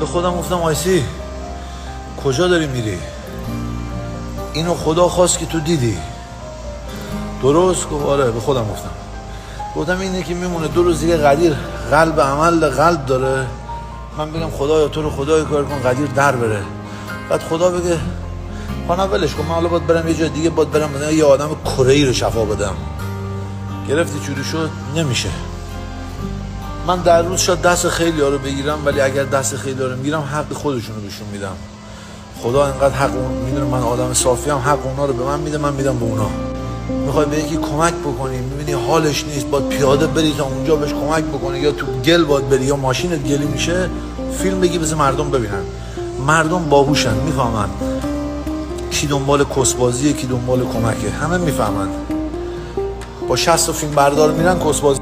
به خودم گفتم آیسی کجا داری میری؟ اینو خدا خواست که تو دیدی. درست؟ گفت آره. به خودم گفتم اینه که میمونه 2 روز دیگه قدیر قلب عمل قلب داره، من بگم خدایا تو رو خدای کار کن قدیر در بره، بعد خدا بگه خانه ولش کن، من حالا باید برم یه جای دیگه، باید برم مثلا یه آدم کره‌ای رو شفا بدم. گرفتی چوری شد؟ نمیشه. من در روز شاید دست خیلی ها رو بگیرم، ولی اگر دست خیلی ها رو میگیرم حق خودشون رو بهشون میدم. خدا انقدر حق اون میدونه من آدم صافی هم، حق اونا رو به من میده، من میدم به اونا. میخوای به یکی کمک بکنی، میبینی حالش نیست، باید پیاده بری تا اونجا بهش کمک بکنی، یا تو گل باید بری یا ماشینت گلی میشه، فیلم بگی بذار مردم ببینن. مردم باهوشن، میفهمن کی دنبال کسبازیه کی دنبال کمکه، همه میفهمن. با 60 فیلم بردار میرن کسبازی